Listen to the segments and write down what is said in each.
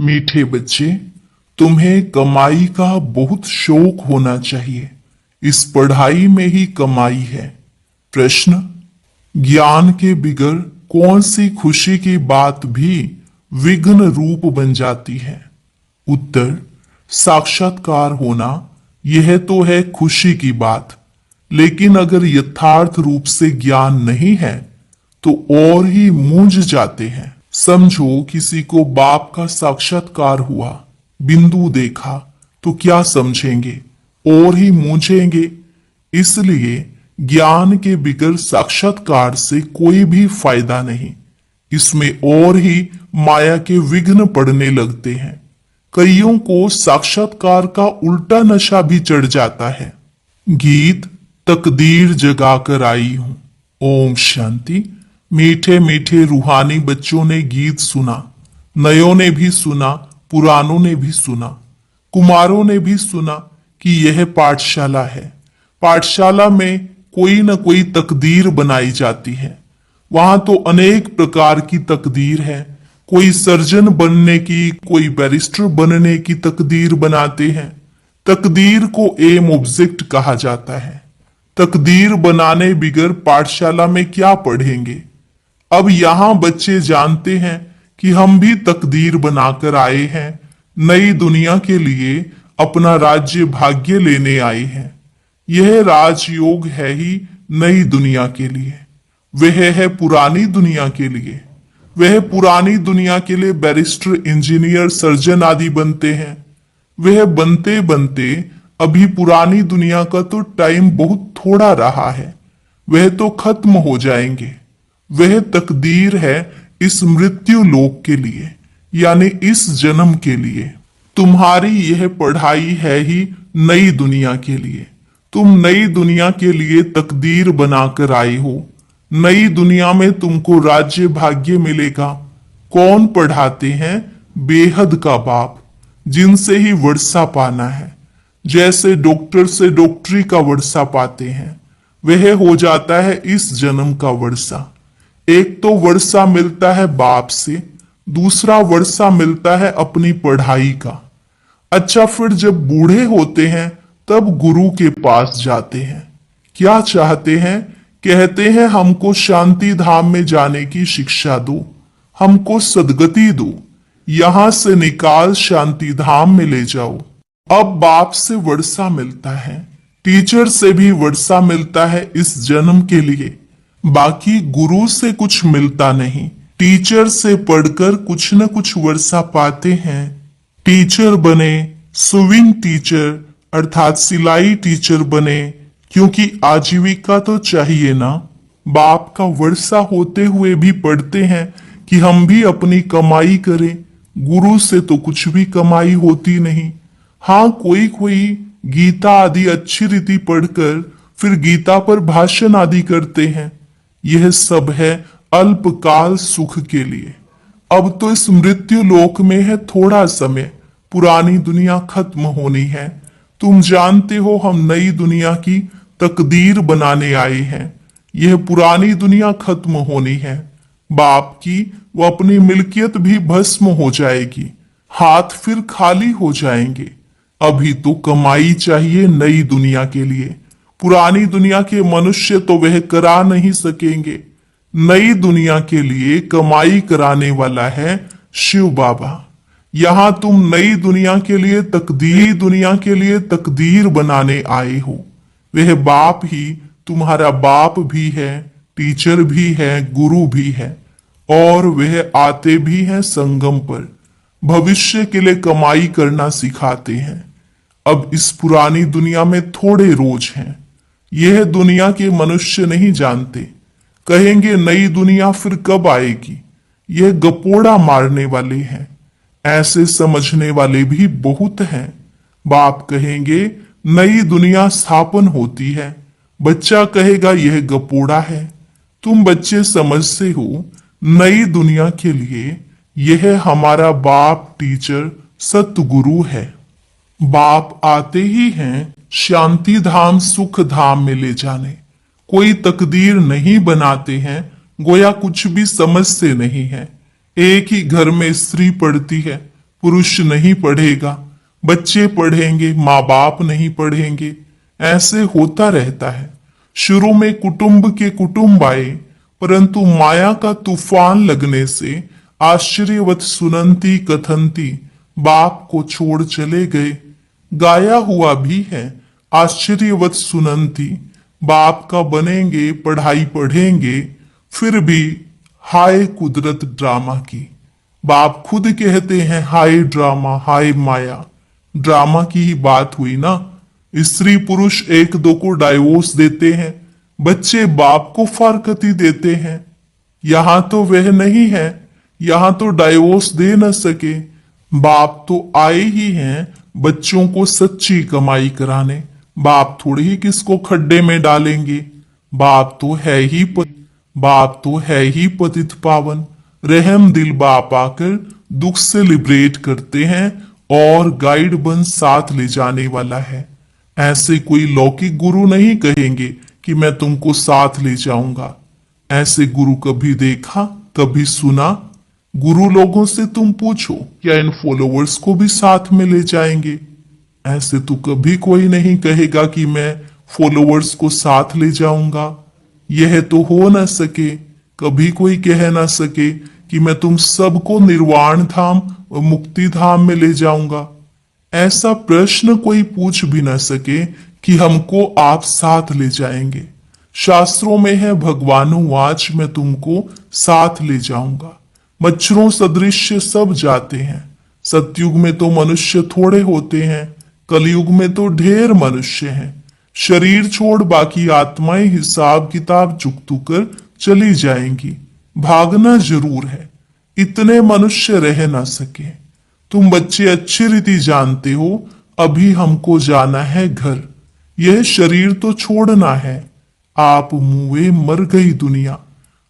मीठे बच्चे, तुम्हें कमाई का बहुत शौक होना चाहिए। इस पढ़ाई में ही कमाई है। प्रश्न, ज्ञान के बिगर कौन सी खुशी की बात भी विघ्न रूप बन जाती है? उत्तर, साक्षात्कार होना यह तो है खुशी की बात, लेकिन अगर यथार्थ रूप से ज्ञान नहीं है तो और ही मूंझ जाते हैं। समझो किसी को बाप का साक्षात्कार हुआ, बिंदु देखा, तो क्या समझेंगे? और ही मूंझेंगे। इसलिए ज्ञान के बिगर साक्षात्कार से कोई भी फायदा नहीं। इसमें और ही माया के विघ्न पड़ने लगते हैं। कईयों को साक्षात्कार का उल्टा नशा भी चढ़ जाता है। गीत तकदीर जगा कर आई हूं। ओम शांति। मीठे मीठे रूहानी बच्चों ने गीत सुना, नयों ने भी सुना, पुरानों ने भी सुना, कुमारों ने भी सुना कि यह पाठशाला है। पाठशाला में कोई न कोई तकदीर बनाई जाती है। वहां तो अनेक प्रकार की तकदीर है। कोई सर्जन बनने की, कोई बैरिस्टर बनने की तकदीर बनाते हैं। तकदीर को एम ऑब्जेक्ट कहा जाता है। तकदीर बनाने बिगर पाठशाला में क्या पढ़ेंगे? अब यहाँ बच्चे जानते हैं कि हम भी तकदीर बनाकर आए हैं। नई दुनिया के लिए अपना राज्य भाग्य लेने आए हैं। यह राजयोग है ही नई दुनिया के लिए। वह है पुरानी दुनिया के लिए। वह पुरानी दुनिया के लिए बैरिस्टर, इंजीनियर, सर्जन आदि बनते हैं। वह बनते बनते अभी पुरानी दुनिया का तो टाइम बहुत थोड़ा रहा है। वह तो खत्म हो जाएंगे। वह तकदीर है इस मृत्यु लोक के लिए, यानी इस जन्म के लिए। तुम्हारी यह पढ़ाई है ही नई दुनिया के लिए। तुम नई दुनिया के लिए तकदीर बनाकर आए हो। नई दुनिया में तुमको राज्य भाग्य मिलेगा। कौन पढ़ाते हैं? बेहद का बाप, जिनसे ही वर्षा पाना है। जैसे डॉक्टर से डॉक्टरी का वर्षा पाते हैं, वह हो जाता है इस जन्म का वर्षा। एक तो वर्षा मिलता है बाप से, दूसरा वर्षा मिलता है अपनी पढ़ाई का। अच्छा, फिर जब बूढ़े होते हैं तब गुरु के पास जाते हैं। क्या चाहते हैं? कहते हैं हमको शांति धाम में जाने की शिक्षा दो, हमको सदगति दो, यहां से निकाल शांति धाम में ले जाओ। अब बाप से वर्षा मिलता है, टीचर से भी वर्षा मिलता है इस जन्म के लिए। बाकी गुरु से कुछ मिलता नहीं। टीचर से पढ़कर कुछ न कुछ वर्षा पाते हैं। टीचर बने, स्विंग टीचर अर्थात सिलाई टीचर बने, क्योंकि आजीविका तो चाहिए ना। बाप का वर्षा होते हुए भी पढ़ते हैं कि हम भी अपनी कमाई करें। गुरु से तो कुछ भी कमाई होती नहीं। हाँ, कोई कोई गीता आदि अच्छी रीति पढ़कर फिर गीता पर भाषण आदि करते हैं। यह सब है अल्पकाल सुख के लिए। अब तो इस मृत्यु लोक में है थोड़ा समय, पुरानी दुनिया खत्म होनी है। तुम जानते हो हम नई दुनिया की तकदीर बनाने आए हैं। यह पुरानी दुनिया खत्म होनी है। बाप की वो अपनी मिल्कियत भी भस्म हो जाएगी। हाथ फिर खाली हो जाएंगे। अभी तो कमाई चाहिए नई दुनिया के लिए। पुरानी दुनिया के मनुष्य तो वह करा नहीं सकेंगे। नई दुनिया के लिए कमाई कराने वाला है शिव बाबा। यहां तुम नई दुनिया के लिए तकदीर बनाने आए हो। वह बाप ही तुम्हारा बाप भी है, टीचर भी है, गुरु भी है, और वह आते भी हैं संगम पर। भविष्य के लिए कमाई करना सिखाते हैं। अब इस पुरानी दुनिया में थोड़े रोज हैं। यह दुनिया के मनुष्य नहीं जानते। कहेंगे नई दुनिया फिर कब आएगी? यह गपोड़ा मारने वाले हैं। ऐसे समझने वाले भी बहुत हैं। बाप कहेंगे नई दुनिया स्थापन होती है। बच्चा कहेगा यह गपोड़ा है। तुम बच्चे समझते हो नई दुनिया के लिए यह हमारा बाप टीचर सतगुरु है। बाप आते ही हैं शांति धाम सुख धाम में ले जाने। कोई तकदीर नहीं बनाते हैं, गोया कुछ भी समझते नहीं है। एक ही घर में स्त्री पढ़ती है, पुरुष नहीं पढ़ेगा, बच्चे पढ़ेंगे, माँ बाप नहीं पढ़ेंगे, ऐसे होता रहता है। शुरू में कुटुंब के कुटुंब आए, परंतु माया का तूफान लगने से आश्चर्यवत सुनंती कथंती बाप को छोड़ चले गए। गाया हुआ भी है, आश्चर्यवत सुनंती बाप का बनेंगे, पढ़ाई पढ़ेंगे, फिर भी हाय कुदरत ड्रामा की। बाप खुद कहते हैं हाय ड्रामा, हाय माया। ड्रामा की ही बात हुई ना। स्त्री पुरुष एक दो को डाइवोर्स देते हैं, बच्चे बाप को फारकती देते हैं। यहां तो वह नहीं है, यहां तो डाइवोर्स दे न सके। बाप तो आए ही हैं बच्चों को सच्ची कमाई कराने। बाप थोड़ी ही किसको खड्डे में डालेंगे। बाप तो है ही पतित पावन। रहम दिल बाप आकर दुख से लिबरेट करते हैं और गाइड बन साथ ले जाने वाला है। ऐसे कोई लौकिक गुरु नहीं कहेंगे कि मैं तुमको साथ ले जाऊंगा। ऐसे गुरु कभी देखा, कभी सुना? गुरु लोगों से तुम पूछो, क्या इन फॉलोअर्स को भी साथ में ले जाएंगे? ऐसे तो कभी कोई नहीं कहेगा कि मैं फॉलोअर्स को साथ ले जाऊंगा। यह तो हो न सके, कभी कोई कह ना सके कि मैं तुम सबको निर्वाण धाम और मुक्ति धाम में ले जाऊंगा। ऐसा प्रश्न कोई पूछ भी ना सके कि हमको आप साथ ले जाएंगे। शास्त्रों में है भगवानुवाच, मैं तुमको साथ ले जाऊंगा। मच्छरों सदृश सब जाते हैं। सतयुग में तो मनुष्य थोड़े होते हैं, कलयुग में तो ढेर मनुष्य हैं। शरीर छोड़ बाकी आत्माएं हिसाब किताब चुकतू कर चली जाएंगी। भागना जरूर है, इतने मनुष्य रह ना सके। तुम बच्चे अच्छी रीति जानते हो, अभी हमको जाना है घर। यह शरीर तो छोड़ना है। आप मुए मर गई दुनिया।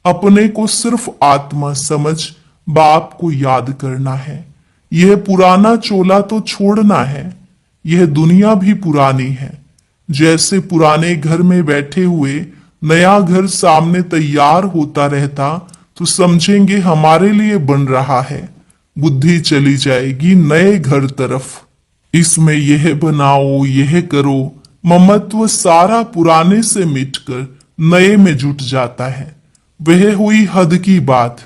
अपने को सिर्फ आत्मा समझ बाप को याद करना है। यह पुराना चोला तो छोड़ना है। यह दुनिया भी पुरानी है। जैसे पुराने घर में बैठे हुए नया घर सामने तैयार होता रहता तो समझेंगे हमारे लिए बन रहा है। बुद्धि चली जाएगी नए घर तरफ। इसमें यह बनाओ, यह करो। ममत्व सारा पुराने से मिटकर नए में जुट जाता है। वह हुई हद की बात।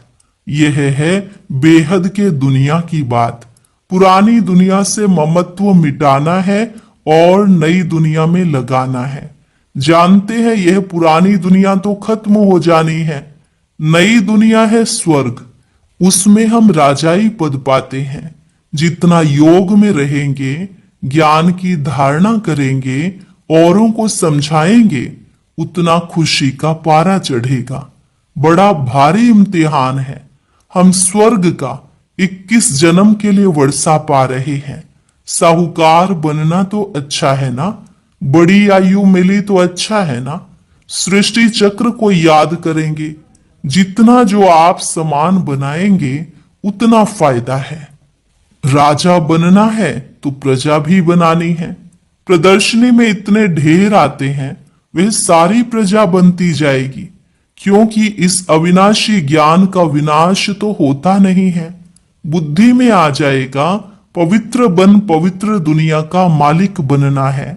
यह है बेहद के दुनिया की बात। पुरानी दुनिया से ममत्व मिटाना है और नई दुनिया में लगाना है। जानते हैं यह पुरानी दुनिया तो खत्म हो जानी है। नई दुनिया है स्वर्ग, उसमें हम राजाई पद पाते हैं। जितना योग में रहेंगे, ज्ञान की धारणा करेंगे, औरों को समझाएंगे, उतना खुशी का पारा चढ़ेगा। बड़ा भारी इम्तिहान है। हम स्वर्ग का 21 जन्म के लिए वर्षा पा रहे हैं। साहूकार बनना तो अच्छा है ना, बड़ी आयु मिली तो अच्छा है ना। सृष्टि चक्र को याद करेंगे। जितना जो आप समान बनाएंगे उतना फायदा है। राजा बनना है तो प्रजा भी बनानी है। प्रदर्शनी में इतने ढेर आते हैं, वह सारी प्रजा बनती जाएगी, क्योंकि इस अविनाशी ज्ञान का विनाश तो होता नहीं है। बुद्धि में आ जाएगा पवित्र बन पवित्र दुनिया का मालिक बनना है।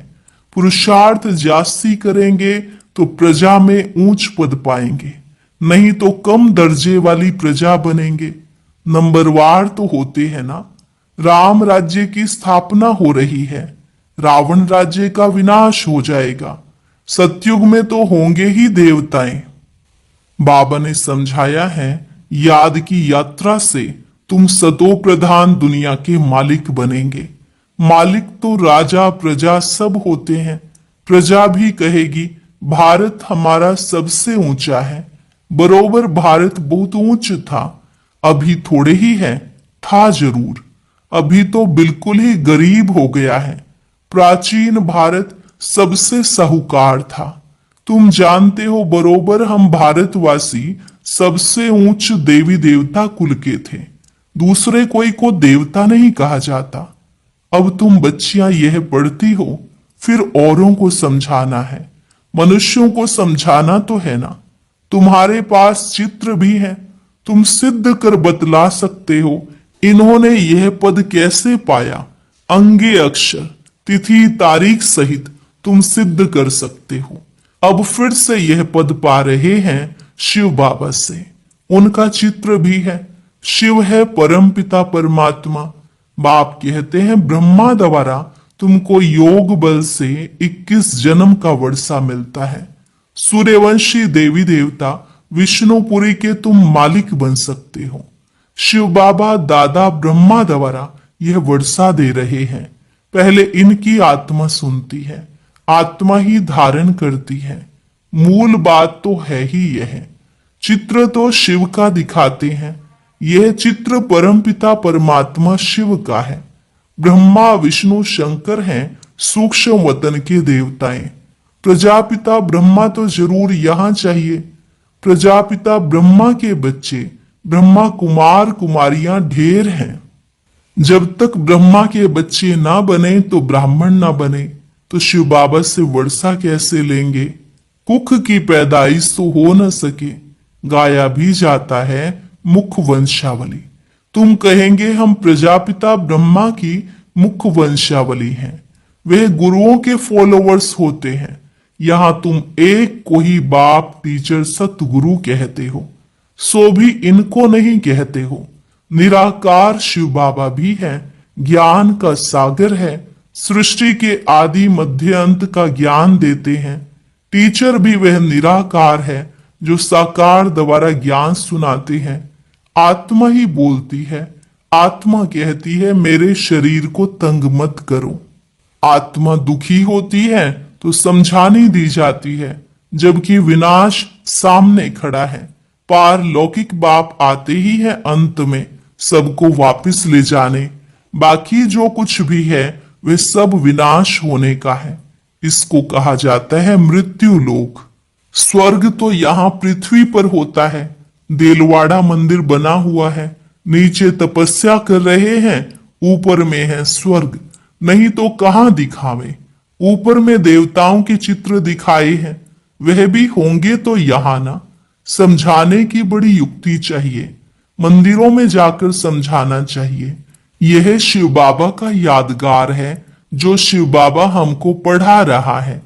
पुरुषार्थ जास्ती करेंगे तो प्रजा में ऊंच पद पाएंगे, नहीं तो कम दर्जे वाली प्रजा बनेंगे। नंबरवार तो होते हैं ना। राम राज्य की स्थापना हो रही है, रावण राज्य का विनाश हो जाएगा। सतयुग में तो होंगे ही देवताएं। बाबा ने समझाया है, याद की यात्रा से तुम सतो प्रधान दुनिया के मालिक बनेंगे। मालिक तो राजा प्रजा सब होते हैं। प्रजा भी कहेगी भारत हमारा सबसे ऊंचा है। बरोबर भारत बहुत ऊंच था, अभी थोड़े ही है, था जरूर। अभी तो बिल्कुल ही गरीब हो गया है। प्राचीन भारत सबसे साहूकार था। तुम जानते हो बरोबर हम भारतवासी सबसे ऊंच देवी देवता कुल के थे। दूसरे कोई को देवता नहीं कहा जाता। अब तुम बच्चियां यह पढ़ती हो, फिर औरों को समझाना है। मनुष्यों को समझाना तो है ना। तुम्हारे पास चित्र भी है, तुम सिद्ध कर बतला सकते हो इन्होंने यह पद कैसे पाया? अंगे अक्षर, तिथि तारीख सहित तुम सिद्ध कर सकते हो। अब फिर से यह पद पा रहे हैं शिव बाबा से। उनका चित्र भी है। शिव है परम पिता परमात्मा। बाप कहते हैं ब्रह्मा द्वारा तुमको योग बल से 21 जन्म का वर्षा मिलता है। सूर्यवंशी देवी देवता विष्णुपुरी के तुम मालिक बन सकते हो। शिव बाबा दादा ब्रह्मा द्वारा यह वर्षा दे रहे हैं। पहले इनकी आत्मा सुनती है, आत्मा ही धारण करती है। मूल बात तो है ही यह। चित्र तो शिव का दिखाते हैं। यह चित्र परमपिता परमात्मा शिव का है। ब्रह्मा विष्णु शंकर हैं सूक्ष्म वतन के देवताएं। प्रजापिता ब्रह्मा तो जरूर यहां चाहिए। प्रजापिता ब्रह्मा के बच्चे ब्रह्मा कुमार कुमारियां ढेर हैं। जब तक ब्रह्मा के बच्चे ना बने तो ब्राह्मण ना बने, तो शिव बाबा से वर्षा कैसे लेंगे? कुख की पैदाइश तो हो न सके। गाया भी जाता है मुख वंशावली। तुम कहेंगे हम प्रजापिता ब्रह्मा की मुख वंशावली हैं। वे गुरुओं के फॉलोवर्स होते हैं। यहां तुम एक को ही बाप टीचर सतगुरु कहते हो, सो भी इनको नहीं कहते हो। निराकार शिव बाबा भी है, ज्ञान का सागर है। सृष्टि के आदि मध्य अंत का ज्ञान देते हैं। टीचर भी वह निराकार है जो साकार द्वारा ज्ञान सुनाते हैं। आत्मा ही बोलती है। आत्मा कहती है मेरे शरीर को तंग मत करो। आत्मा दुखी होती है तो समझानी दी जाती है, जबकि विनाश सामने खड़ा है। पारलौकिक बाप आते ही है अंत में सबको वापस ले जाने। बाकी जो कुछ भी है वे सब विनाश होने का है। इसको कहा जाता है मृत्यु लोक। स्वर्ग तो यहाँ पृथ्वी पर होता है। देलवाड़ा मंदिर बना हुआ है, नीचे तपस्या कर रहे हैं, ऊपर में है स्वर्ग। नहीं तो कहाँ दिखावे? ऊपर में देवताओं के चित्र दिखाए हैं, वह भी होंगे तो यहाँ ना। समझाने की बड़ी युक्ति चाहिए। मंदिरों में जाकर समझाना चाहिए। यह शिव बाबा का यादगार है जो शिव बाबा हमको पढ़ा रहा है।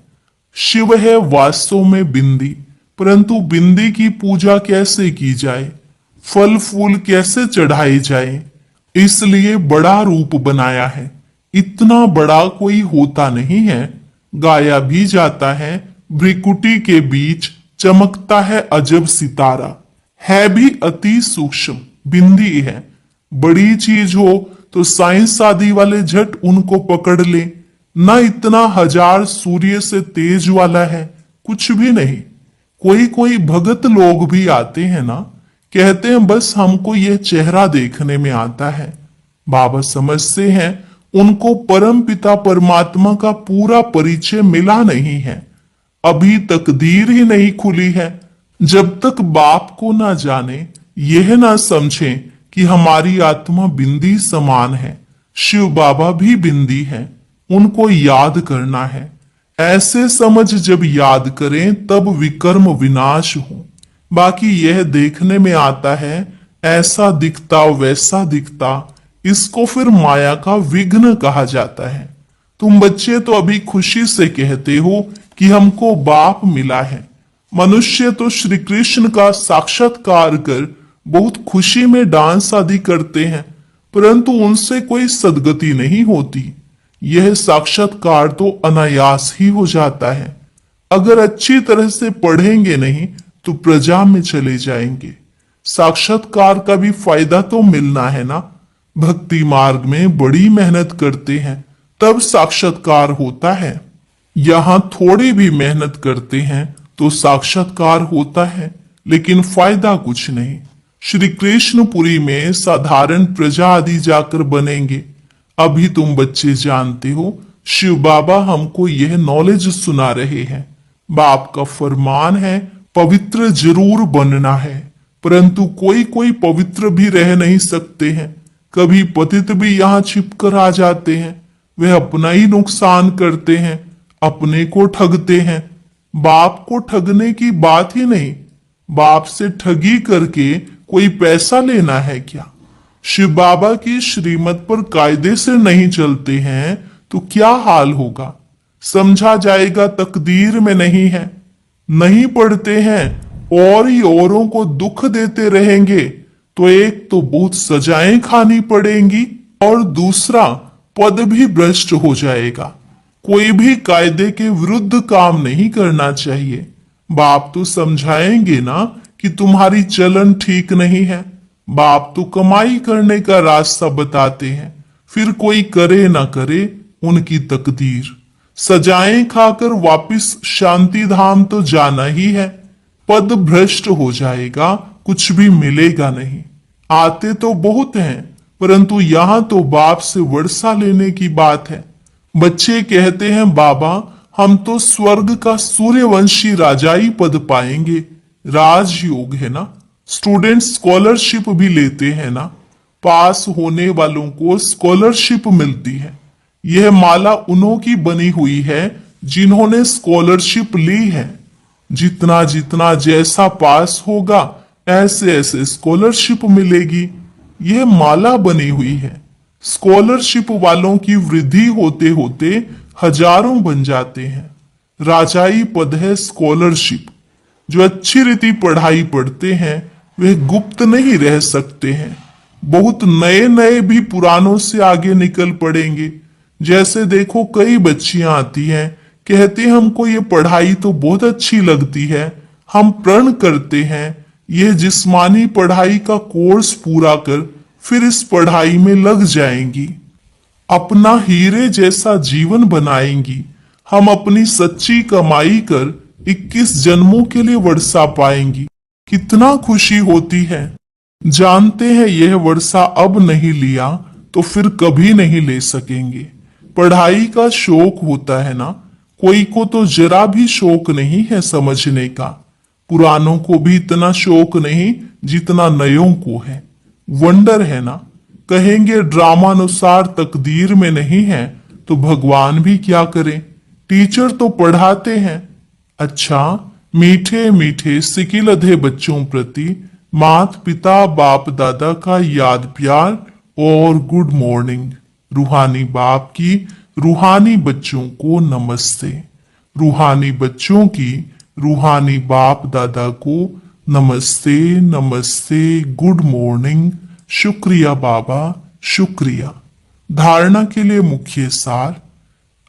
शिव है वास्तव में बिंदी, परंतु बिंदी की पूजा कैसे की जाए, फल फूल कैसे चढ़ाए जाए, इसलिए बड़ा रूप बनाया है। इतना बड़ा कोई होता नहीं है। गाया भी जाता है भ्रिकुटी के बीच चमकता है अजब सितारा। है भी अति सूक्ष्म, बिंदी है। बड़ी चीज हो तो साइंस आदि वाले झट उनको पकड़ ले। ना इतना हजार सूर्य से तेज वाला है, कुछ भी नहीं। कोई कोई भगत लोग भी आते हैं ना, कहते हैं बस हमको यह चेहरा देखने में आता है। बाबा समझते हैं उनको परम पिता परमात्मा का पूरा परिचय मिला नहीं है। अभी तकदीर ही नहीं खुली है। जब तक बाप को ना जाने, यह ना समझें कि हमारी आत्मा बिंदी समान है, शिव बाबा भी बिंदी है, उनको याद करना है। ऐसे समझ जब याद करें तब विकर्म विनाश हो। बाकी यह देखने में आता है ऐसा दिखता वैसा दिखता, इसको फिर माया का विघ्न कहा जाता है। तुम बच्चे तो अभी खुशी से कहते हो कि हमको बाप मिला है। मनुष्य तो श्री कृष्ण का साक्षात्कार कर बहुत खुशी में डांस आदि करते हैं, परंतु उनसे कोई सदगति नहीं होती। यह साक्षात्कार तो अनायास ही हो जाता है। अगर अच्छी तरह से पढ़ेंगे नहीं तो प्रजा में चले जाएंगे। साक्षात्कार का भी फायदा तो मिलना है ना। भक्ति मार्ग में बड़ी मेहनत करते हैं तब साक्षात्कार होता है। यहाँ थोड़ी भी मेहनत करते हैं तो साक्षात्कार होता है, लेकिन फायदा कुछ नहीं। श्री कृष्णपुरी में साधारण प्रजा आदि जाकर बनेंगे। अभी तुम बच्चे जानते हो शिव बाबा हमको यह नॉलेज सुना रहे हैं। बाप का फरमान है पवित्र जरूर बनना है, परंतु कोई कोई पवित्र भी रह नहीं सकते हैं। कभी पतित भी यहाँ छिपकर आ जाते हैं। वे अपना ही नुकसान करते हैं, अपने को ठगते हैं। बाप को ठगने की बात ही नहीं। बाप से ठगी करके कोई पैसा लेना है क्या? शिव बाबा की श्रीमत पर कायदे से नहीं चलते हैं तो क्या हाल होगा? समझा जाएगा तकदीर में नहीं है। नहीं पढ़ते हैं और ही औरों को दुख देते रहेंगे तो एक तो बहुत सजाएं खानी पड़ेंगी और दूसरा पद भी भ्रष्ट हो जाएगा। कोई भी कायदे के विरुद्ध काम नहीं करना चाहिए। बाप तो समझाएंगे ना कि तुम्हारी चलन ठीक नहीं है। बाप तो कमाई करने का रास्ता बताते हैं, फिर कोई करे ना करे उनकी तकदीर। सजाएं खाकर वापिस शांति धाम तो जाना ही है। पद भ्रष्ट हो जाएगा, कुछ भी मिलेगा नहीं। आते तो बहुत हैं, परंतु यहां तो बाप से वर्षा लेने की बात है। बच्चे कहते हैं बाबा हम तो स्वर्ग का सूर्यवंशी राजाई पद पाएंगे। राजयोग है ना। स्टूडेंट स्कॉलरशिप भी लेते हैं ना। पास होने वालों को स्कॉलरशिप मिलती है। यह माला उन्हों की बनी हुई है जिन्होंने स्कॉलरशिप ली है। जितना जितना जैसा पास होगा ऐसे ऐसे स्कॉलरशिप मिलेगी। यह माला बनी हुई है। स्कॉलरशिप वालों की वृद्धि होते होते हजारों बन जाते हैं। राजाई पद है स्कॉलरशिप। जो अच्छी रीति पढ़ाई पढ़ते हैं वे गुप्त नहीं रह सकते हैं। बहुत नए नए भी पुरानों से आगे निकल पड़ेंगे। जैसे देखो कई बच्चियां आती हैं, कहती हैं हमको ये पढ़ाई तो बहुत अच्छी लगती है, हम प्रण करते हैं ये जिस्मानी पढ़ाई का कोर्स पूरा कर फिर इस पढ़ाई में लग जाएंगी। अपना हीरे जैसा जीवन बनाएंगी। हम अपनी सच्ची कमाई कर 21 जन्मों के लिए वर्षा पाएंगी। कितना खुशी होती है। जानते हैं यह वर्षा अब नहीं लिया तो फिर कभी नहीं ले सकेंगे। पढ़ाई का शौक होता है ना। कोई को तो जरा भी शौक नहीं है समझने का। पुरानों को भी इतना शौक नहीं जितना नयों को है। वंडर है ना। कहेंगे ड्रामानुसार तकदीर में नहीं है तो भगवान भी क्या करें। टीचर तो पढ़ाते हैं। अच्छा, मीठे मीठे सिकिलधे बच्चों प्रति माता पिता बाप दादा का याद प्यार और गुड मॉर्निंग। रूहानी बाप की रूहानी बच्चों को नमस्ते। रूहानी बच्चों की रूहानी बाप दादा को नमस्ते नमस्ते, गुड मॉर्निंग, शुक्रिया बाबा, शुक्रिया। धारणा के लिए मुख्य सार।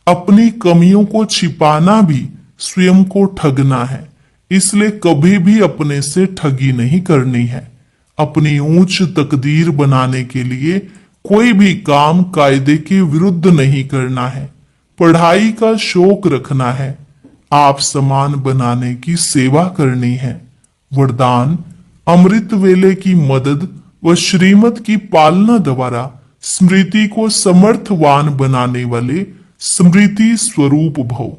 अपनी कमियों को छिपाना भी स्वयं को ठगना है, इसलिए कभी भी अपने से ठगी नहीं करनी है। अपनी ऊंच तकदीर बनाने के लिए कोई भी काम कायदे के विरुद्ध नहीं करना है। पढ़ाई का शौक रखना है। आप समान बनाने की सेवा करनी है। वरदान, अमृत वेले की मदद व श्रीमत की पालना द्वारा स्मृति को समर्थवान बनाने वाले स्मृति स्वरूप भव।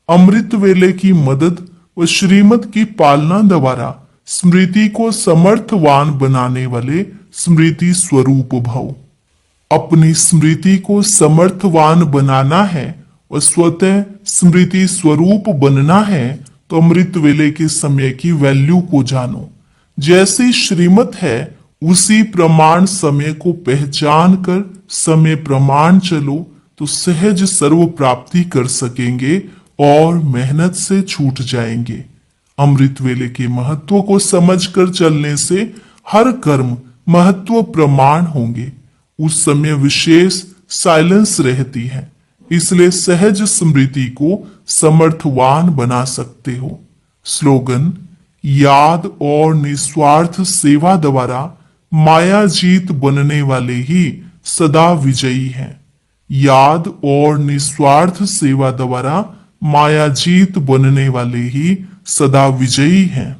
अमृत वेले की मदद व श्रीमत की पालना द्वारा स्मृति को समर्थवान बनाने वाले स्मृति स्वरूप भव। अपनी स्मृति को समर्थवान बनाना है और स्वतः स्मृति स्वरूप बनना है तो अमृत वेले के समय की वैल्यू को जानो। जैसी श्रीमत है उसी प्रमाण समय को पहचान कर समय प्रमाण चलो तो सहज सर्व प्राप्ति कर सकेंगे और मेहनत से छूट जाएंगे। अमृत वेले के महत्व को समझकर चलने से हर कर्म महत्व प्रमाण होंगे। उस समय विशेष साइलेंस रहती है, इसलिए सहज स्मृति को समर्थवान बना सकते हो। स्लोगन, याद और निस्वार्थ सेवा द्वारा माया जीत बनने वाले ही सदा विजयी हैं। याद और निस्वार्थ सेवा द्वारा माया जीत बनने वाले ही सदा विजयी हैं।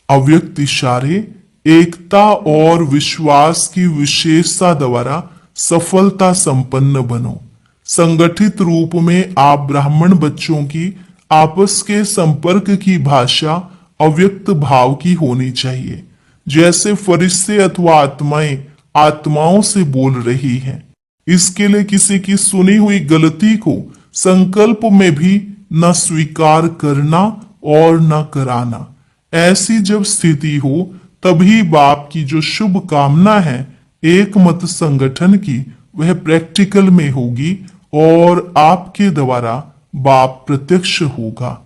अव्यक्त इशारे, एकता और विश्वास की विशेषता द्वारा सफलता संपन्न बनो। संगठित रूप में आप ब्राह्मण बच्चों की आपस के संपर्क की भाषा अव्यक्त भाव की होनी चाहिए। जैसे फरिश्ते अथवा आत्माएं आत्माओं से बोल रही हैं। इसके लिए किसी की सुनी हुई गलती को संकल्प में भी न स्वीकार करना और न कराना। ऐसी जब स्थिति हो तभी बाप की जो शुभ कामना है एक मत संगठन की वह प्रैक्टिकल में होगी और आपके द्वारा बाप प्रत्यक्ष होगा।